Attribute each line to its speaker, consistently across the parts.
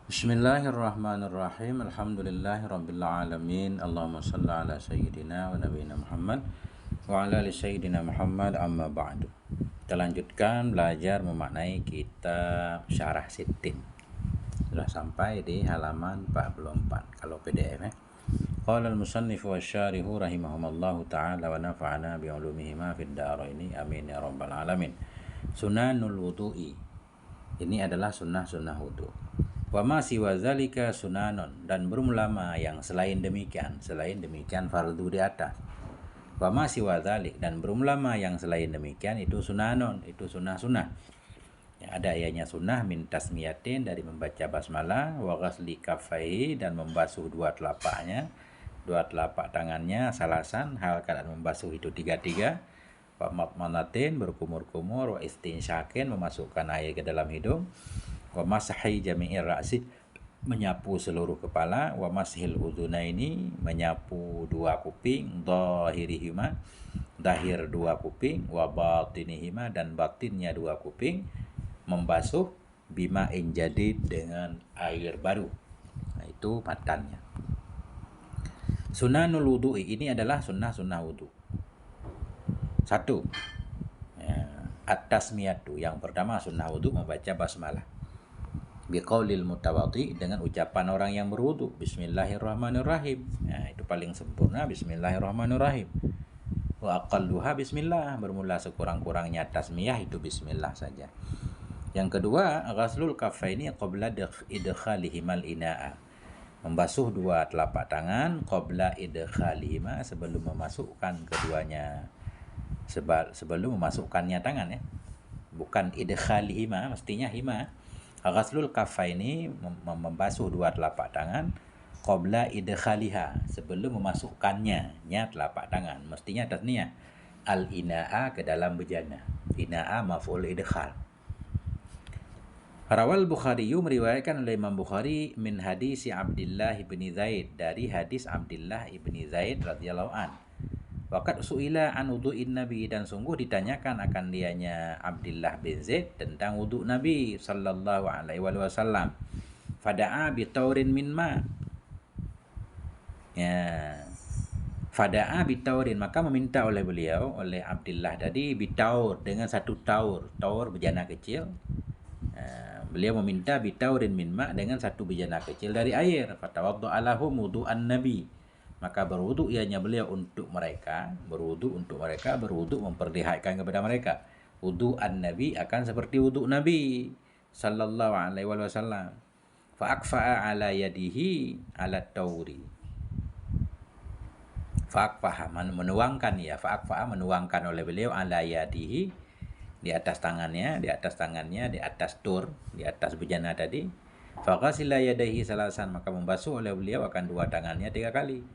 Speaker 1: Bismillahirrahmanirrahim. Alhamdulillahirabbil alamin. Allahumma shalli ala sayyidina wa nabiyina Muhammad wa ala ali sayyidina Muhammad, amma ba'du. Kita lanjutkan belajar memaknai kitab Syarah Sittin. Sudah sampai di halaman 44 kalau PDF ya. Qala al-musannif wa syarihu rahimahumallahu ta'ala wa nafa'ana bi ulumihima fid dharaini amin ya rabbal alamin. Sunanul wudu'i. Ini adalah sunnah-sunnah wudu. Wa ma siwa zalika sunanon, dan belum lama yang selain demikian fardu di atas. Wa ma siwa zalik, dan belum lama yang selain demikian itu sunanon, itu sunnah-sunnah. Ya, ada ayatnya sunnah min tasmiyatin, dari membaca basmalah, wa ghasli kaffaihi, dan membasuh dua telapak tangannya, salasan, hal keadaan membasuh itu tiga-tiga. Wa matmanatin, berkumur-kumur, wa istinsyakin, memasukkan air ke dalam hidung. Wa masahi jami'ir ra'si, menyapu seluruh kepala. Wa mashil udhunaini, menyapu dua kuping. Dhahirihima, dahir dua kuping. Wa batinihima, dan batinnya dua kuping. Membasuh bima'in jadid, dengan air baru. Nah, itu matannya. Sunanul wudu'i, ini adalah sunnah-sunnah wudu. Satu, at-tasmiyatu, yang pertama sunnah wudu membaca basmalah. Biqaulil mutawadhi, dengan ucapan orang yang berwudu, bismillahirrahmanirrahim. Nah, itu paling sempurna, bismillahirrahmanirrahim. Wa aqalluha bismillah, bermula sekurang-kurangnya tasmiyah itu bismillah saja. Yang kedua, ghaslul kaffaini qabla idkhalihimal ina'a, membasuh dua telapak tangan qabla idkhalihima, sebelum memasukkan keduanya, sebelum memasukkannya tangan ya, bukan idkhalihima, mestinya hima. Ghaslul kaffaini, membasuh dua telapak tangan, qabla idkhaliha, sebelum memasukkannya, nya telapak tangan, mestinya tasniyah. Al ina'a, ke dalam bejana. Ina'a maf'ul idkhal. Rawal Bukhari, meriwayatkan oleh Imam Bukhari, min hadis Abdullah bin Zaid, dari hadis Abdullah bin Zaid radhiyallahu an. Waqad su'ila an wudu'in Nabi, dan sungguh ditanyakan akan dianya Abdullah bin Zaid tentang wudu Nabi sallallahu alaihi wasallam. Fada'a bi taurin min ma. Ya. Fada'a bi taurin, maka meminta oleh beliau, oleh Abdullah tadi, bi taur, dengan satu taur bejana kecil. Beliau meminta bi taurin min ma, dengan satu bejana kecil dari air. Fatawadda'a lahum wudu'an Nabi, maka berwudu ianya beliau untuk mereka, berwudu memperlihatkan kepada mereka wudu an-nabi, akan seperti wudu Nabi sallallahu alaihi wasallam. Fa akfa'a ala yadihi ala tauri, fa akfa'a, menuangkan ya, fa akfa'a, menuangkan oleh beliau ala yadihi, di atas tangannya, di atas tur, di atas bejana tadi. Fa ghasila yadayhi salasan, maka membasuh oleh beliau akan dua tangannya tiga kali.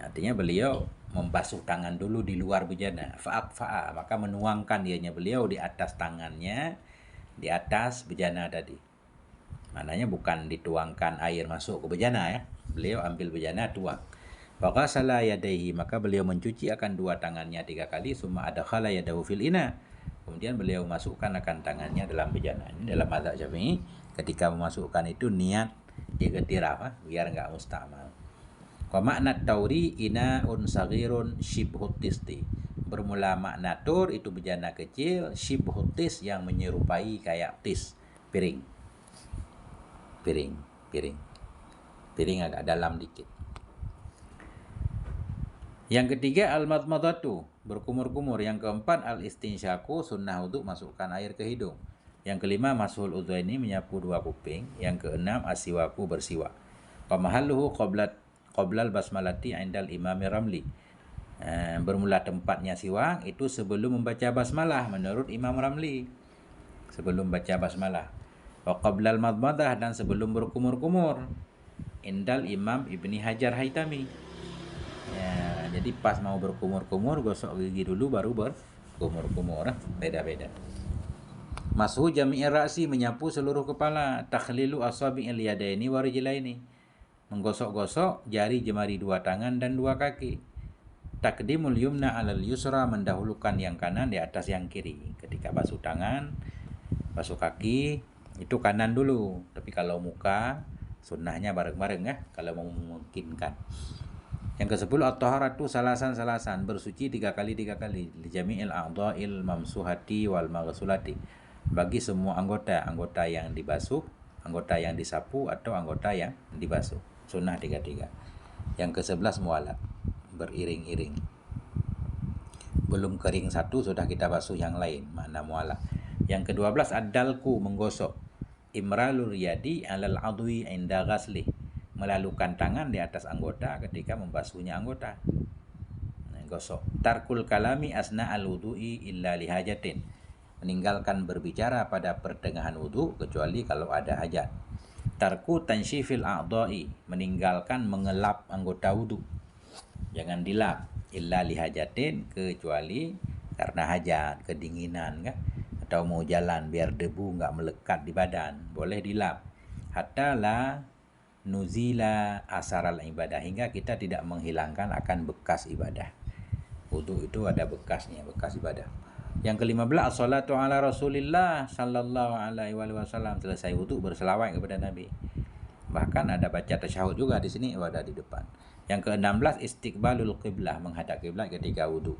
Speaker 1: Artinya beliau membasuh tangan dulu di luar bejana. Fa'akfa'a, maka menuangkan dianya beliau di atas tangannya, di atas bejana tadi. Maknanya bukan dituangkan air masuk ke bejana ya. Beliau ambil bejana, tuang. Faghasala yadayhi, maka beliau mencuci akan dua tangannya tiga kali. Summa adkhala yadahu fil ina, kemudian beliau masukkan akan tangannya dalam bejana. Ini dalam mazhab Syafi'i, ketika memasukkan itu niat ightiraf, biar enggak mustamal. Wa makna tauri ina'un saghirun shibhut tisti, bermula makna tur itu bejana kecil, shibhut tis, yang menyerupai kayak tis, piring agak dalam dikit. Yang ketiga al-madmadatu, berkumur-kumur. Yang keempat al-istinsyaku, sunnah wudu masukkan air ke hidung. Yang kelima mashul udzaini, menyapu dua kuping. Yang keenam asiwaku, bersiwak. Wa mahalluhu qoblal basmalati indal imami ramli, bermula tempatnya siwak itu sebelum membaca basmalah menurut Imam Ramli, sebelum baca basmalah. Wa qoblal madmadah, dan sebelum berkumur-kumur indal Imam Ibni Hajar Haitami. Ya, jadi pas mau berkumur-kumur, gosok gigi dulu baru berkumur-kumur. Beda-beda. Mashu jami'ir ra'si, menyapu seluruh kepala. Takhlilu asabi'il yadaini wa rijlaini, menggosok-gosok jari jemari dua tangan dan dua kaki. Takdimul yumna alal yusra, mendahulukan yang kanan di atas yang kiri. Ketika basuh tangan, basuh kaki, Itu kanan dulu. Tapi kalau muka sunnahnya bareng-bareng ya, kalau memungkinkan. Yang ke-10 at-taharatu salasan bersuci 3 kali li jami'il a'dha'il mamsuhati wal maghsulati. Bagi semua anggota yang dibasuh, anggota yang disapu atau anggota yang dibasuh. Sunnah 3. Yang ke-11 mualat beriring-iring. Belum kering satu sudah kita basuh yang lain, makna mualat. Yang ke-12 ad-dalku menggosok. Imralul yadi 'alal 'adwi 'inda ghaslih. Melalukan tangan di atas anggota ketika membasuhnya anggota. Gosok. Tarkul kalami asna al-wudu'i illa lihajatin. Meninggalkan berbicara pada pertengahan wudu kecuali kalau ada hajat. Tarku tansyifil a'dha'i. Meninggalkan mengelap anggota wudu. Jangan dilap. Illa lihajatin, kecuali karena hajat, kedinginan kan? Atau mau jalan biar debu nggak melekat di badan, boleh dilap. Hatta la nuzila asaral ibadah, hingga kita tidak menghilangkan akan bekas ibadah. Wudu itu ada bekasnya, bekas ibadah. Yang ke-15 as-salatu ala Rasulillah sallallahu alaihi wasallam. Selesai wudu berselawat kepada Nabi. Bahkan ada baca tasyahud juga di sini, ada di depan. Yang ke-16 istiqbalul qiblah, menghadap kiblat ketika wudu.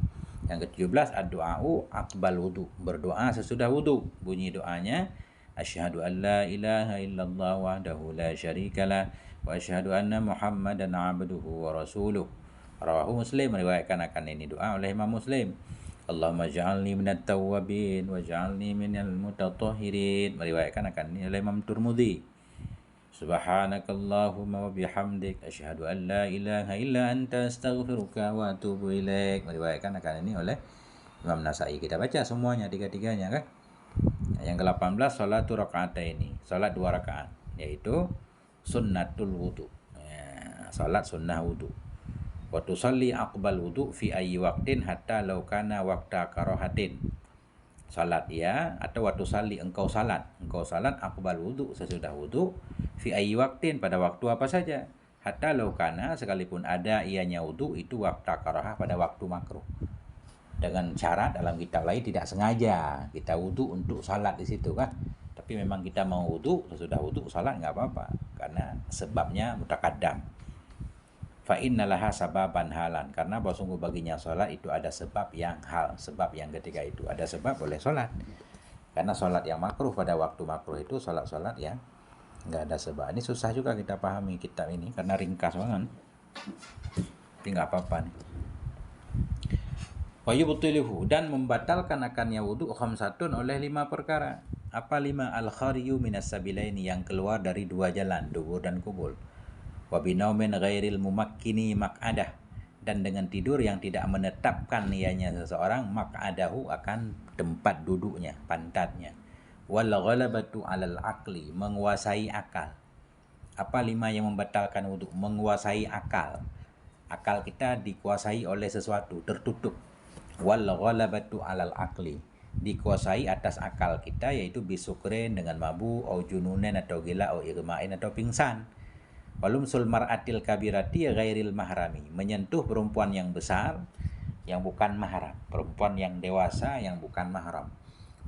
Speaker 1: Yang ke-17 ad-du'a'u aqbal wudu, berdoa sesudah wudu. Bunyi doanya asyhadu an la ilaha illallah wahdahu la syarikalah wa asyhadu anna Muhammadan 'abduhu wa rasuluh. Rawahu Muslim, meriwayatkan akan ini doa oleh Imam Muslim. Allahumma ja'alni minat tawwabin wa ja'alni minal mutatahhirin, meriwayatkan akan ini oleh Imam Tirmidzi. Subhanakallahumma wa bihamdik asyhadu an la ilaha illa anta astaghfiruka wa atubu ilaik, meriwayatkan akan ini oleh Imam Nasai. Kita baca semuanya, tiga-tiganya kan. Yang ke-18 salatu raka'ataini, salat 2 rakaat, yaitu sunnatul wudu. Salat sunnah wudu. Wa tusalli aqbal wudu fi ayyi waqtin hatta law kana waqta karahatin. Salat ya, atau waktu sali engkau salat aqbal wudu, sesudah wudu, fi ayyi waqtin, pada waktu apa saja, hatta laukana, sekalipun ada ianya wudu itu waktu karahah, pada waktu makruh. Dengan syarat dalam kitab lain tidak sengaja kita wudu untuk salat di situ kan, tapi memang kita mau wudu, sesudah wudu salat nggak apa-apa karena sebabnya mutaqaddam. Fa innalaha sababan halan, karena bahwa sungguh baginya sholat itu ada sebab yang hal, sebab yang ketika itu ada sebab boleh sholat. Karena sholat yang makruh pada waktu makruh itu sholat yang nggak ada sebab. Ini susah juga kita pahami kitab ini karena ringkas banget, tapi nggak apa-apa nih. Wa yubtiluhu, dan membatalkan akannya wudu khamsatun, oleh 5 perkara. Apa 5? Al-khariyu minas sabilaini, yang keluar dari 2 jalan, dubur dan kubul. Wa binaumin ghairil mumakkini maq'adah, dan dengan tidur yang tidak menetapkan niatnya seseorang maq'adahu, akan tempat duduknya, pantatnya. Wal ghalabatu 'alal aqli, menguasai akal. Apa 5 yang membatalkan wudu? Menguasai akal. Akal kita dikuasai oleh sesuatu, tertutup. Wal ghalabatu 'alal aqli, dikuasai atas akal kita, yaitu bisukrin, dengan mabuk, au jununen, atau gila, au irma'in, atau pingsan. Walumsul mar'atil kabirati ghairil mahrami, menyentuh perempuan yang besar yang bukan mahram, perempuan yang dewasa yang bukan mahram.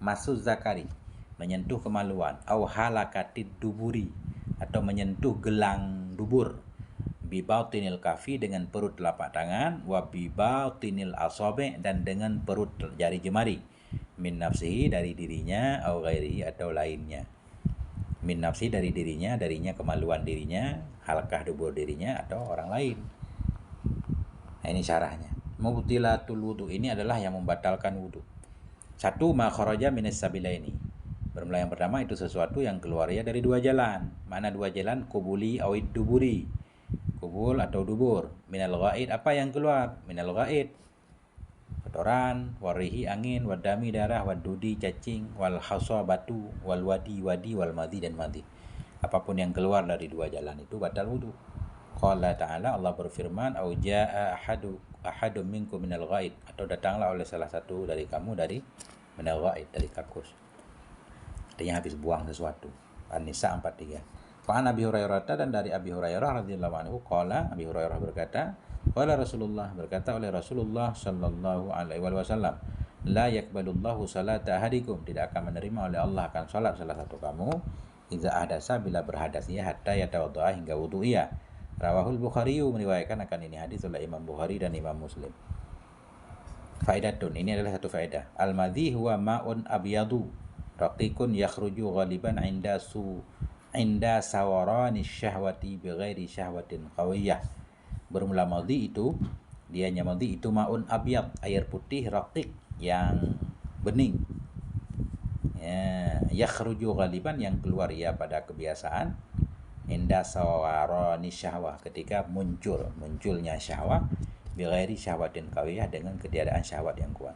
Speaker 1: Masuz zakari, menyentuh kemaluan. Au halakatid duburi, atau menyentuh gelang dubur. Bibautinil kafi, dengan perut telapak tangan. Wa bibautinil asabi, dan dengan perut jari jemari. Min nafsihi, dari dirinya. Au ghairihi, atau lainnya. Min nafsi, dari dirinya, kemaluan dirinya, halkah dubur dirinya, atau orang lain. Nah, ini syarahnya. Mubtilatul wudu, ini adalah yang membatalkan wudu. 1. Ma kharaja minas sabilaini, bermula yang pertama itu sesuatu yang keluarnya dari 2 jalan. Mana 2 jalan? Kubuli awid duburi, kubul atau dubur. Minal ghaid, apa yang keluar? Minal ghaid, kotoran, warihi, angin, wadami, darah, wadudi, cacing, wal hasa, batu, wal wadi, wal madhi, dan madhi. Apapun yang keluar dari 2 jalan itu batal wudu. Qala ta'ala, Allah berfirman, au jaa ahadum minkum minal ghaid, atau datanglah oleh salah satu dari kamu dari minal ghaid, dari kakus. Artinya habis buang sesuatu. An-Nisa 43. Fa'an Abi Hurairah, dan dari Abi Hurairah radhiyallahu anhu, qala, Abi Hurairah berkata, qala Rasulullah, berkata oleh Rasulullah sallallahu alaihi wasallam, la yakbalullahu salata ahadikum, tidak akan menerima oleh Allah akan salat salah satu kamu idza ahdasa, bila berhadas ia, hatta yatawaddaa, hingga wudu ia. Rawahul Bukhari, meriwayatkan akan ini hadis oleh Imam Bukhari dan Imam Muslim. Faidatun, ini adalah satu faedah. Al-madhi huwa ma'un abyadu raqiqun yakhruju ghaliban inda sawarani syahwati bighairi syahwatin qawiyah. Bermula madhi itu, dianya madhi itu ma'un abyad, air putih raqiq yang bening. Ya, yakhruju ghaliban, yang keluar ia pada kebiasaan, inda sawarani syahwah, ketika munculnya syahwah, bighairi syahwatin qawiyah, dengan ketiadaan syahwat yang kuat.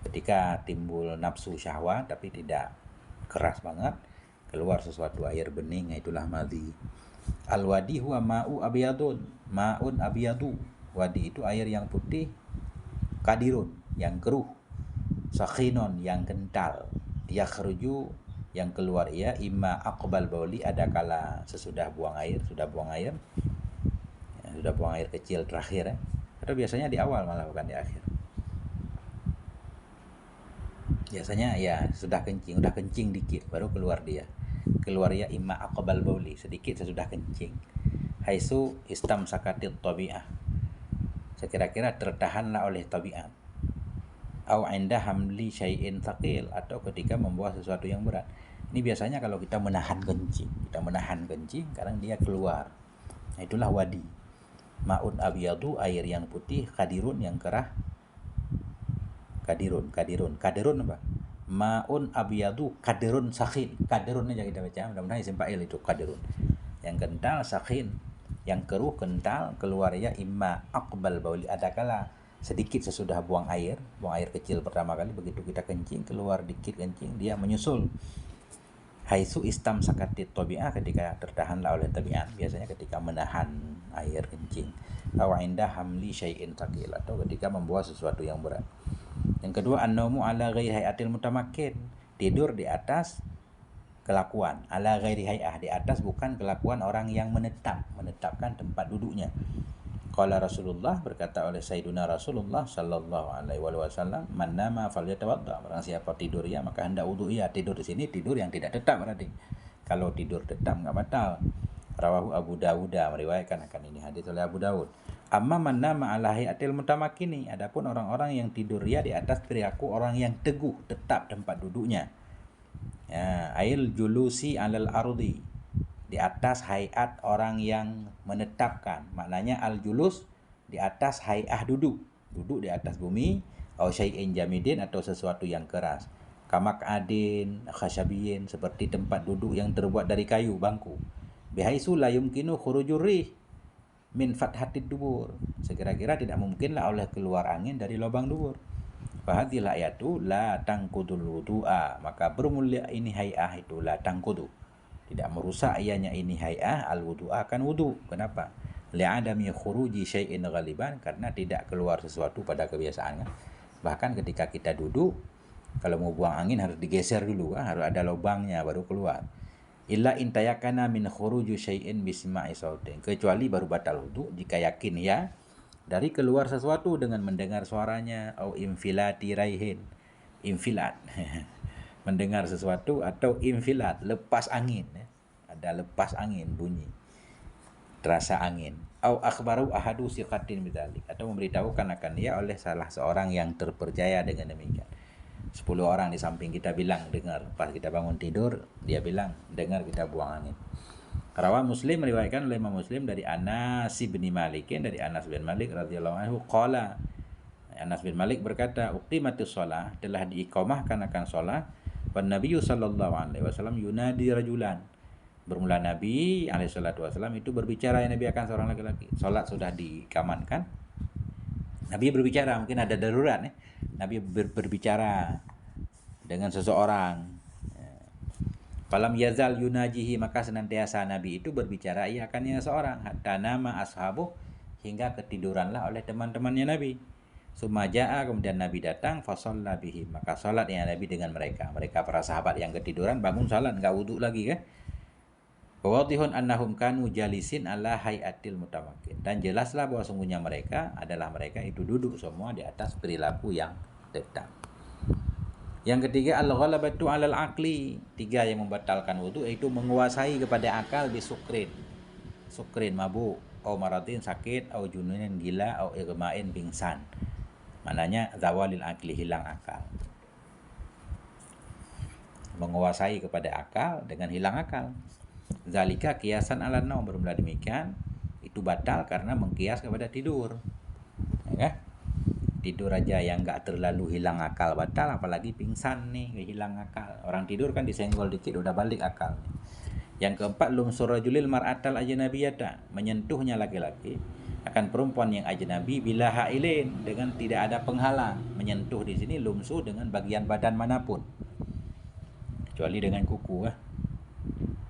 Speaker 1: Ketika timbul nafsu syahwat tapi tidak keras banget, keluar sesuatu air bening, itulah madhi. Al-wadi huwa ma'un abyadu. Wadi itu air yang putih, kadirun yang keruh, sakhinon yang kental, yakhruju yang keluar ia, imma aqbal bauli, ada kala sesudah buang air, sudah buang air kecil terakhir, atau biasanya di awal malah, bukan di akhir. Biasanya ya sudah kencing dikit baru keluar ya imma aqbal bauli, sedikit sesudah kencing. Haisu istamsakatit tabi'ah, sekira-kira tertahanlah oleh tabiat. Au inda hamli syai'in thaqil, atau ketika membawa sesuatu yang berat. Ini biasanya kalau kita menahan kencing, kadang dia keluar. Nah, itulah wadi. Ma'un abyadu, air yang putih, kadirun yang kerah. Kadirun apa? Ma'un abyadu kadirun sakhin. Kadirun aja kita baca, mudah-mudahan isim fa'il itu kadirun. Yang kental, sakhin yang keruh, kental, keluar ya imma aqbal bauli, adakala sedikit sesudah buang air kecil pertama kali, begitu kita kencing keluar dikit kencing, dia menyusul. Haitsu istamsakatit tabi'ah, ketika tertahanlah oleh tabiat, biasanya ketika menahan air kencing. Aw inda hamli syai'in thaqil, atau ketika membawa sesuatu yang berat. Yang kedua, an-naumu ala ghairi hayatil mutamakkin, tidur di atas kelakuan, ala ghairi hayah, di atas bukan kelakuan orang yang menetapkan tempat duduknya. Qala Rasulullah, berkata oleh Sayyiduna Rasulullah sallallahu alaihi wasallam, man nama falyatawadda, barang siapa tidur ya maka hendak wudu ia. Tidur di sini tidur yang tidak tetap berarti. Kalau tidur tetap enggak batal. Rawahu Abu Dawud, meriwayatkan akan ini hadis oleh Abu Dawud. Amma man nama ala hayatil mutamakkini, adapun orang-orang yang tidur ya di atas perilaku orang yang teguh, tetap tempat duduknya. Ya, ail julusi alal ardi, di atas hayat orang yang menetapkan, maknanya al-julus di atas hayah duduk di atas bumi, au syai'in jamidin, atau sesuatu yang keras, kamak adin khasyabiyin, seperti tempat duduk yang terbuat dari kayu, bangku, bihaisu la yumkinu khurujur rih min fathatid dubur, sekira-kira tidak mungkinlah oleh keluar angin dari lubang dubur. Fahadhil ayatu la tangkudul wudu'a, maka bermulia ini hayah itu la tangkudu, tidak merusak ianya ini hay'ah al-wudu, akan wudu. Kenapa? Li'adami khuruji syai'in ghaliban, karena tidak keluar sesuatu pada kebiasaannya. Bahkan ketika kita duduk, kalau mau buang angin harus digeser dulu, harus ada lubangnya baru keluar. Illa intayakana min khuruji syai'in bisma'i sautin, kecuali baru batal wudu jika yakin ya dari keluar sesuatu dengan mendengar suaranya, au infilati raihin, infilat mendengar sesuatu, atau infilat, lepas angin, ya. Ada lepas angin, bunyi terasa angin. Au akhbaru ahadu siqatin bidzalik, atau memberitahukan akan dia oleh salah seorang yang terpercaya dengan demikian. 10 orang di samping kita bilang dengar, pas kita bangun tidur dia bilang dengar kita buang angin. Rawa Muslim, meriwayatkan oleh Imam Muslim dari Anas bin Malik, radhiyallahu anhu, qala, Anas bin Malik berkata, uqimatus shalah, telah diiqamahkan akan shalah. Wan Nabi sallallahu alaihi wasallam yunadi rajulan, bermula Nabi alaihi salatu wasallam itu berbicara, ya Nabi akan seorang laki-laki. Salat sudah dikamankan, Nabi berbicara, mungkin ada darurat ya. Nabi berbicara dengan seseorang. Falam yazal yunajihi, maka senantiasa Nabi itu berbicara ia akannya seorang, hatta nama ashabuh, hingga ketiduranlah oleh teman-temannya Nabi. Sumaja'a, kemudian Nabi datang, fasalla bihim, maka salat ya Nabi dengan mereka para sahabat yang ketiduran bangun salat, enggak wudu lagi kan. Wadihun annahum kanu jalisin ala hayatil mutamakkin, dan jelaslah bahwa sungguhnya mereka itu duduk semua di atas perilaku yang tetap. Yang ketiga al-ghalabatu 'alal aqli. 3 yang membatalkan wudu yaitu menguasai kepada akal bisukrin. Sukrin mabuk, au maradin sakit, au jununin gila, au igma'in pingsan. Maknanya zawalil akli, hilang akal. Menguasai kepada akal dengan hilang akal. Zalika kiasan ala naum, bermula demikian itu batal karena mengkias kepada tidur. Ya, tidur aja yang enggak terlalu hilang akal batal, apalagi pingsan nih, hilang akal. Orang tidur kan disenggol dikit udah balik akal. Yang keempat, lumsur rajulil mar'atal ajnabiyata, menyentuhnya laki-laki akan perempuan yang ajnabi bila hailin, dengan tidak ada penghalang. Menyentuh di sini lumsu dengan bagian badan manapun, kecuali dengan kuku.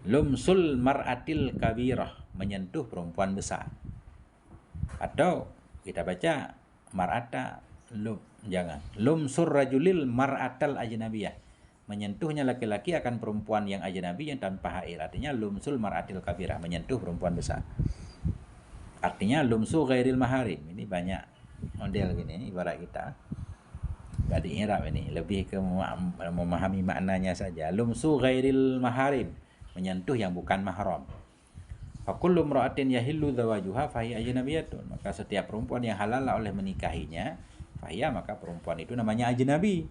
Speaker 1: Lumsul mar'atil kabirah, menyentuh perempuan besar. Atau kita baca mar'ata lumsur rajulil mar'atal ajnabiyah, menyentuhnya laki-laki akan perempuan yang ajnabi yang tanpa haid. Artinya lumsul mar'atil kabirah, menyentuh perempuan besar. Artinya lumsu ghairil maharim. Ini banyak model gini, ibarat kita gak diirab, ini lebih ke memahami maknanya saja. Lumsu ghairil maharim, menyentuh yang bukan mahram. Fakullu imra'atin yahillu zawajuha fahiya ajnabiyatun, maka setiap perempuan yang halal oleh menikahinya, fahiya, maka perempuan itu namanya ajnabi.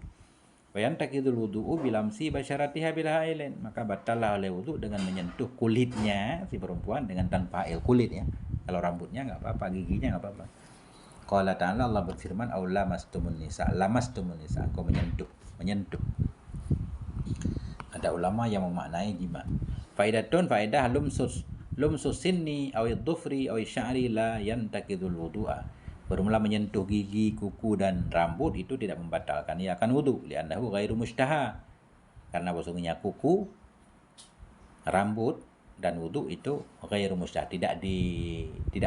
Speaker 1: Wayantakidul wudu'u bilamsi basyaratiha bila hailin, maka batallah oleh wudu dengan menyentuh kulitnya si perempuan dengan tanpa hail. Kulit ya, kalau rambutnya nggak apa-apa, giginya nggak apa-apa. Qala ta'ala, Allah berfirman, aw lamastumun nisa, engkau menyentuh. Ada ulama yang memaknai jima. Faidatun, faedah lumsus sinni awid dhufri awid sya'ri la yantakidul wudu'a. Bermula menyentuh gigi, kuku dan rambut itu tidak membatalkan ia akan wudu, li'annahu ghairu mustaha, karena sesungguhnya kuku, rambut dan wudu itu ghairu mustah, tidak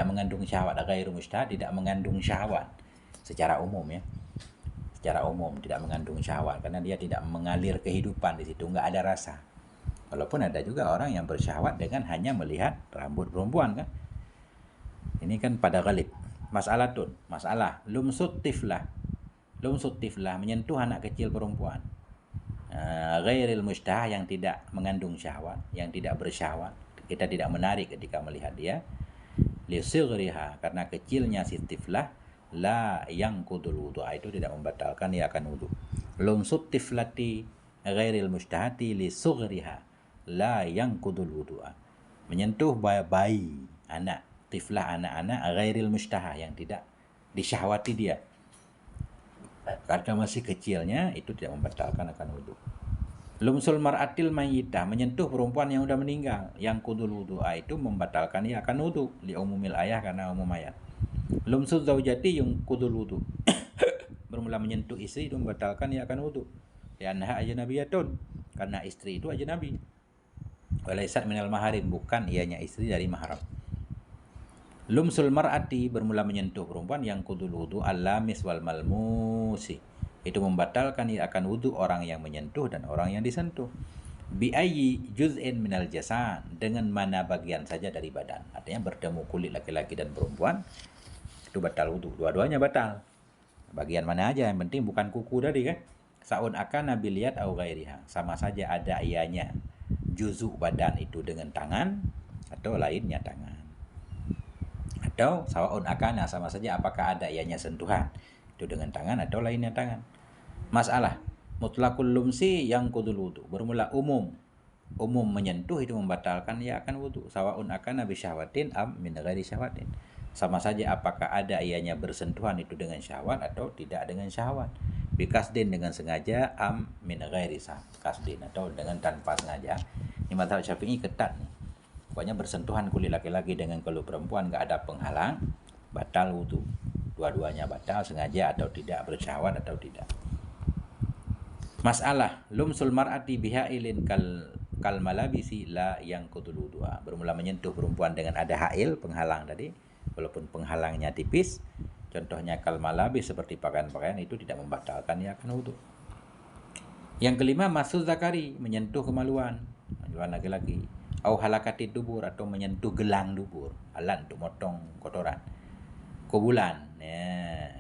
Speaker 1: mengandung syahwat. Ghairu mustah, tidak mengandung syahwat secara umum ya. Secara umum tidak mengandung syahwat karena dia tidak mengalir kehidupan di situ, enggak ada rasa. Walaupun ada juga orang yang bersyahwat dengan hanya melihat rambut perempuan kan. Ini kan pada ghalib. Masalah lumsut tiflah, menyentuh anak kecil perempuan. Ghairil mustah, yang tidak mengandung syahwat, yang tidak bersyahwat, kita tidak menarik ketika melihat dia. Lisigriha, karena kecilnya si tiflah, la yang kudul wudu, itu tidak membatalkan ia akan wudu. Lumsut tiflati ghairil mustahati lisugriha, la yang kudul wudu, menyentuh bayi, anak tiflah, anak-anak ghairil mustaha, yang tidak disyahwati dia karena masih kecilnya, itu tidak membatalkan akan wudu. Lumsul mar'atil mayyitah, menyentuh perempuan yang sudah meninggal, yang kudul wudu, itu membatalkan ia akan wudu, li umumil ayah, karena umum ayat. Lumsul zaujati yang kudul wudu, bermula menyentuh istri itu membatalkan ia akan wudu, li'annaha ajnabiyatun, karena istri itu ajnabi. Walaisat minal maharim, bukan ianya istri dari mahram. Lumsul mar'ati, bermula menyentuh perempuan yang kudul wudu, al-lamis wal malmusi, itu membatalkan ia akan wudu orang yang menyentuh dan orang yang disentuh. Bi ayyi juz'in minal jasad, dengan mana bagian saja dari badan. Artinya bertemu kulit laki-laki dan perempuan itu batal wudu, dua-duanya batal. Bagian mana aja, yang penting bukan kuku tadi kan. Sa'un akana biliyat au ghairiha, sama saja ada ianya juzuk badan itu dengan tangan atau lainnya tangan. Atau sawaun akana, sama saja apakah ada ianya sentuhan itu dengan tangan atau lainnya tangan. Masalah mutlaqul lumsi yang kudul wudu, bermula umum menyentuh itu membatalkan ia akan wudu. Sawaun akana bi syahwatin am min ghairi syahwatin, sama saja apakah ada ianya bersentuhan itu dengan syahwat atau tidak dengan syahwat. Bi kasdin, dengan sengaja, am min ghairi kasdin, atau dengan tanpa sengaja. Ini mazhab Syafi'i ketat nih. Pokoknya bersentuhan kulit laki-laki dengan kulit perempuan enggak ada penghalang, batal wudu. Dua-duanya batal, sengaja atau tidak, bersyahwat atau tidak. Masalah lumsul mar'ati bihailin kal malabisi la yang kudul wudu'a, bermula menyentuh perempuan dengan ada hail, penghalang tadi, walaupun penghalangnya tipis, contohnya kal malabis seperti pakaian-pakaian, itu tidak membatalkan ia akan wudu. Yang kelima, masul zakari, menyentuh kemaluan laki-laki. Au halakati dubur, atau menyentuh gelang dubur, alat untuk motong kotoran, kubulan ya.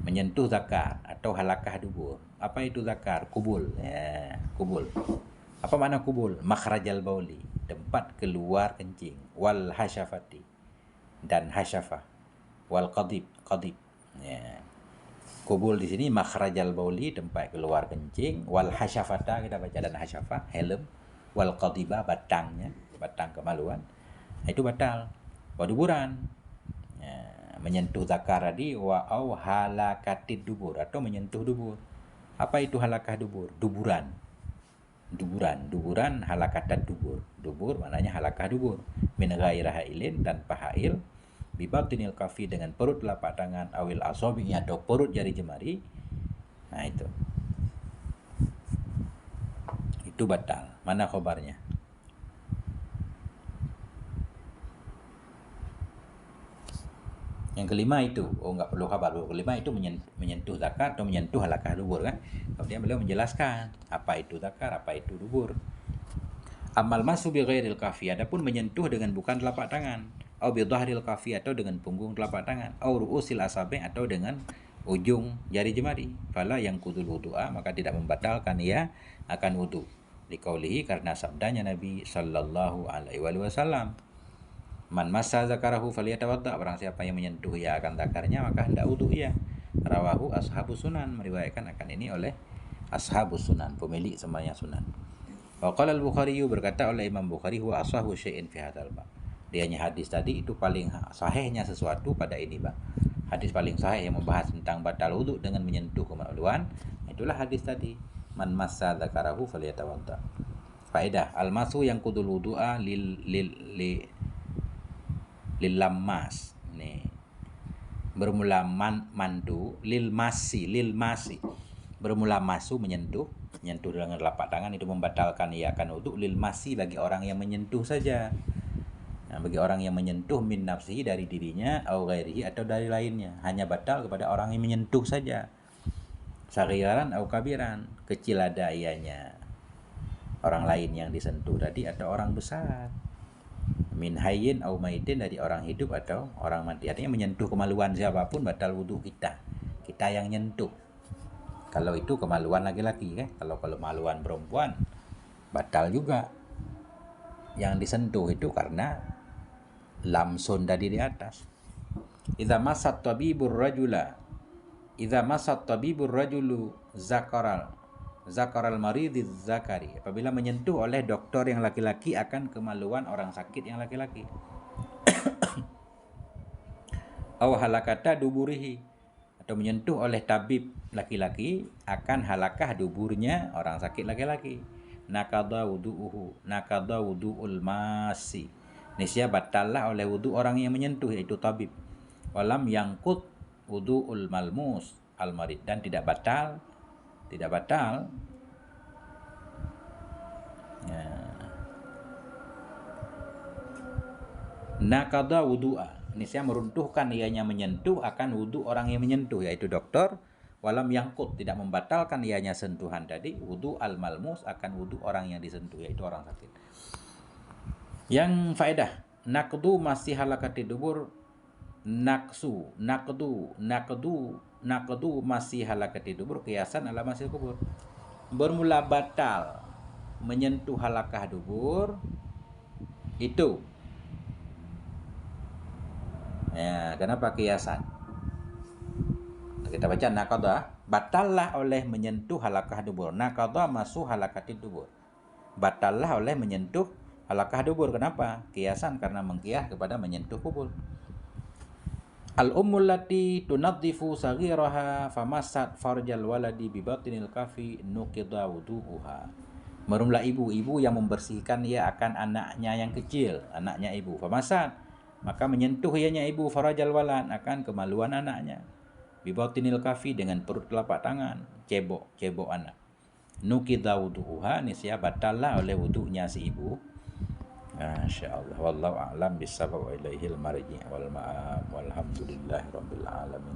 Speaker 1: menyentuh zakar atau halakah dubur. Apa itu zakar? Kubul. Ya, kubul. Apa makna kubul? Makhrajal bauli, tempat keluar kencing. Wal hasyafati, dan hasyafah. Wal qadib, qadib. Ya. Kubul di sini makhrajal bauli, tempat keluar kencing. Wal hasyafata, kita baca, dan hasyafah, helm. Wal qadiba, batangnya, batang kemaluan. Itu batal. Waduburan, ya, menyentuh zakar tadi, wa au halakatid dubur, atau menyentuh dubur. Apa itu halakah dubur? Duburan. Duburan halakatan dubur. Dubur maknanya halakah dubur. Min ghairi hailin, tanpa hail. Bibatinil kafi, dengan perut telapak tangan, awil asobi, atau perut jari jemari. Nah itu batal. Mana khobarnya? Yang kelima itu, nggak perlu khabar. Kelima itu menyentuh zakar atau menyentuh halakah dubur kan. Kemudian beliau menjelaskan apa itu zakar, apa itu dubur. Amal masu bi ghairil kafi, adapun menyentuh dengan bukan telapak tangan, au bi dhahril kafi, atau dengan punggung telapak tangan, au ru'usil asabi, atau dengan ujung jari jemari, fala yang kudul wudu'a, maka tidak membatalkan ia akan wudu. Liqaulihi, karena sabdanya Nabi sallallahu alaihi wasallam, man massa zakarahu falyatawadda, barang siapa yang menyentuh ia akan zakarnya maka hendak wudu ia. Rawahu ashabus sunan, meriwayatkan akan ini oleh ashabus sunan, pemilik semuanya sunan. Wa qala al-Bukhari, berkata oleh Imam Bukhari, huwa ashahu syai'in fi hadzal bab, dianya hadis tadi itu paling sahihnya sesuatu pada ini bab. Hadis paling sahih yang membahas tentang batal wudu dengan menyentuh kemaluan, itulah hadis tadi, man massa zakarahu falyatawadda. Faedah, al-masu yang kudul wudu'a lil lammas. Nih. Bermula mandu lil masi. Bermula masu, menyentuh dengan telapak tangan, itu membatalkan ia akan wudu. Lil masi, bagi orang yang menyentuh saja. Nah, bagi orang yang menyentuh min nafsihi, dari dirinya, au ghairihi, atau dari lainnya. Hanya batal kepada orang yang menyentuh saja. Saghiran au kabiran, kecil ada ianya, orang lain yang disentuh tadi, atau orang besar. Min hayyin au maitin, dari orang hidup atau orang mati. Artinya menyentuh kemaluan siapapun batal wudu kita yang nyentuh. Kalau itu kemaluan laki-laki kan, kalau kemaluan perempuan batal juga. Yang disentuh itu karena lamsun tadi di atas. Idza masat tabibur rajulu zakaral maridhiz zakari, apabila menyentuh oleh dokter yang laki-laki akan kemaluan orang sakit yang laki-laki. Aw halakata duburihi, atau menyentuh oleh tabib laki-laki akan halakah duburnya orang sakit laki-laki. Nakadha wudu'ul masi, nisya batallah oleh wudu orang yang menyentuh, yaitu tabib. Walam yangkut wudu'ul malmus al marid, dan tidak batal ya. Nakadha wudu'a, niscaya meruntuhkan ianya menyentuh akan wudu orang yang menyentuh, yaitu dokter. Walam yangkut, tidak membatalkan ianya sentuhan tadi, wudu al malmus, akan wudu orang yang disentuh, yaitu orang sakit. Yang faedah, naqdu masih halakati dubur, naqdu masih halakati dubur, kiasan ala masih kubur. Bermula batal menyentuh halakah dubur itu. Ya, kenapa kiasan? Kita baca naqadha, batallah oleh menyentuh halakah dubur. Naqadha masu halakati dubur, batallah oleh menyentuh halakah dubur. Kenapa? Kiasan, karena mengkias kepada menyentuh kubur. Al-ummul lati tunadhifu saghiraha famassat farjal waladi bibatinil kafi nuqidha wudu'uha. Merumlah ibu yang membersihkan ia akan anaknya yang kecil, anaknya ibu. Famassat, maka menyentuh ianya ibu, farajal walad, akan kemaluan anaknya. Bibatinil kafi, dengan perut telapak tangan, cebok anak. Nuqidha wudu'uha, nisya batallah oleh wudu'nya si ibu. Masyaallah, wallahu a'lam bissawab, wa ilaihil marji' wal ma'ab, walhamdulillahi rabbil alamin.